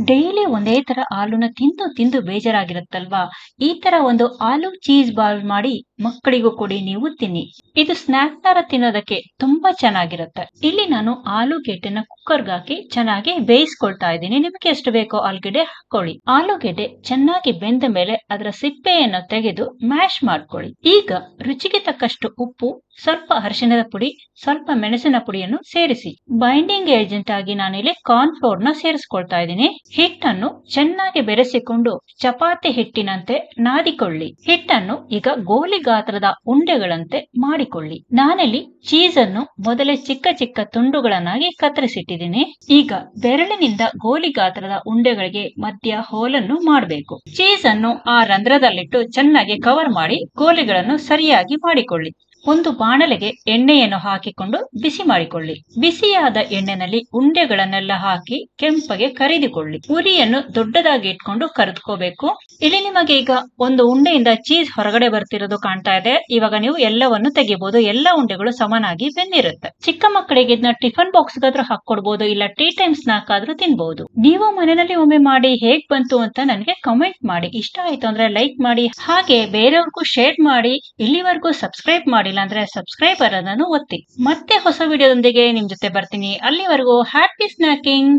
Daily ಒಂದೇ ತರ ಹಾಲನ್ನ ತಿಂದು ತಿಂದು ಬೇಜಾರಾಗಿರುತ್ತಲ್ವಾ? ಈ ತರ ಒಂದು ಆಲೂ ಚೀಸ್ ಬಾಲ್ ಮಾಡಿ ಮಕ್ಕಳಿಗೂ ಕೊಡಿ, ನೀವು ತಿನ್ನಿ. ಇದು ಸ್ನಾಕ್ ತರ ತಿನ್ನೋದಕ್ಕೆ ತುಂಬಾ ಚೆನ್ನಾಗಿರುತ್ತೆ. ಇಲ್ಲಿ ನಾನು ಆಲೂಗೆಡ್ಡೆನ ಕುಕ್ಕರ್ಗೆ ಹಾಕಿ ಚೆನ್ನಾಗಿ ಬೇಯಿಸ್ಕೊಳ್ತಾ ಇದ್ದೀನಿ. ನಿಮಗೆ ಎಷ್ಟು ಬೇಕೋ ಆಲೂಗೆಡ್ಡೆ ಹಾಕೊಳ್ಳಿ. ಆಲೂಗೆಡ್ಡೆ ಚೆನ್ನಾಗಿ ಬೆಂದ ಮೇಲೆ ಅದರ ಸಿಪ್ಪೆಯನ್ನು ತೆಗೆದು ಮ್ಯಾಶ್ ಮಾಡ್ಕೊಳ್ಳಿ. ಈಗ ರುಚಿಗೆ ತಕ್ಕಷ್ಟು ಉಪ್ಪು, ಸ್ವಲ್ಪ ಅರಿಶಿಣದ ಪುಡಿ, ಸ್ವಲ್ಪ ಮೆಣಸಿನ ಪುಡಿಯನ್ನು ಸೇರಿಸಿ. ಬೈಂಡಿಂಗ್ ಏಜೆಂಟ್ ಆಗಿ ನಾನಿಲ್ಲಿ ಕಾರ್ನ್ ಫ್ಲೋರ್ ನ ಸೇರಿಸ್ಕೊಳ್ತಾ ಇದ್ದೀನಿ. ಹಿಟ್ಟನ್ನು ಚೆನ್ನಾಗಿ ಬೆರೆಸಿಕೊಂಡು ಚಪಾತಿ ಹಿಟ್ಟಿನಂತೆ ನಾದಿಕೊಳ್ಳಿ. ಹಿಟ್ಟನ್ನು ಈಗ ಗೋಲಿ ಗಾತ್ರದ ಉಂಡೆಗಳಂತೆ ಮಾಡಿಕೊಳ್ಳಿ. ನಾನಿಲ್ಲಿ ಚೀಸ್ ಅನ್ನು ಮೊದಲೇ ಚಿಕ್ಕ ಚಿಕ್ಕ ತುಂಡುಗಳನ್ನಾಗಿ ಕತ್ತರಿಸಿಟ್ಟಿದ್ದೀನಿ. ಈಗ ಬೆರಳಿನಿಂದ ಗೋಲಿ ಗಾತ್ರದ ಉಂಡೆಗಳಿಗೆ ಮಧ್ಯ ಹೋಲನ್ನು ಮಾಡಬೇಕು. ಚೀಸ್ ಅನ್ನು ಆ ರಂಧ್ರದಲ್ಲಿಟ್ಟು ಚೆನ್ನಾಗಿ ಕವರ್ ಮಾಡಿ ಗೋಲಿಗಳನ್ನು ಸರಿಯಾಗಿ ಮಾಡಿಕೊಳ್ಳಿ. ಒಂದು ಬಾಣಲೆಗೆ ಎಣ್ಣೆಯನ್ನು ಹಾಕಿಕೊಂಡು ಬಿಸಿ ಮಾಡಿಕೊಳ್ಳಿ. ಬಿಸಿಯಾದ ಎಣ್ಣೆನಲ್ಲಿ ಉಂಡೆಗಳನ್ನೆಲ್ಲ ಹಾಕಿ ಕೆಂಪಗೆ ಕರಿದುಕೊಳ್ಳಿ. ಉರಿಯನ್ನು ದೊಡ್ಡದಾಗಿ ಇಟ್ಕೊಂಡು ಕರೆದುಕೋಬೇಕು. ಇಲ್ಲಿ ನಿಮಗೆ ಈಗ ಒಂದು ಉಂಡೆಯಿಂದ ಚೀಸ್ ಹೊರಗಡೆ ಬರ್ತಿರೋದು ಕಾಣ್ತಾ ಇದೆ. ಇವಾಗ ನೀವು ಎಲ್ಲವನ್ನು ತೆಗಿಬಹುದು. ಎಲ್ಲ ಉಂಡೆಗಳು ಸಮನಾಗಿ ಬೆಂದಿರುತ್ತೆ. ಚಿಕ್ಕ ಮಕ್ಕಳಿಗೆ ಇದನ್ನ ಟಿಫನ್ ಬಾಕ್ಸ್ ಗಾದ್ರೂ ಹಾಕೊಡ್ಬಹುದು, ಇಲ್ಲ ಟೀ ಟೈಮ್ ಸ್ನಾಕ್ ಆದ್ರೂ ತಿನ್ಬಹುದು. ನೀವು ಮನೆಯಲ್ಲಿ ಒಮ್ಮೆ ಮಾಡಿ ಹೇಗ್ ಬಂತು ಅಂತ ನನಗೆ ಕಮೆಂಟ್ ಮಾಡಿ. ಇಷ್ಟ ಆಯ್ತು ಅಂದ್ರೆ ಲೈಕ್ ಮಾಡಿ, ಹಾಗೆ ಬೇರೆಯವ್ರಿಗೂ ಶೇರ್ ಮಾಡಿ. ಇಲ್ಲಿವರೆಗೂ ಸಬ್ಸ್ಕ್ರೈಬ್ ಮಾಡಿಲ್ಲ ಅಂದ್ರೆ ಸಬ್ಸ್ಕ್ರೈಬರ್ ಅದನ್ನು ಒತ್ತಿ. ಮತ್ತೆ ಹೊಸ ವಿಡಿಯೋದೊಂದಿಗೆ ನಿಮ್ ಜೊತೆ ಬರ್ತೀನಿ. ಅಲ್ಲಿವರೆಗೂ ಹ್ಯಾಪಿ ಸ್ನಾಕಿಂಗ್.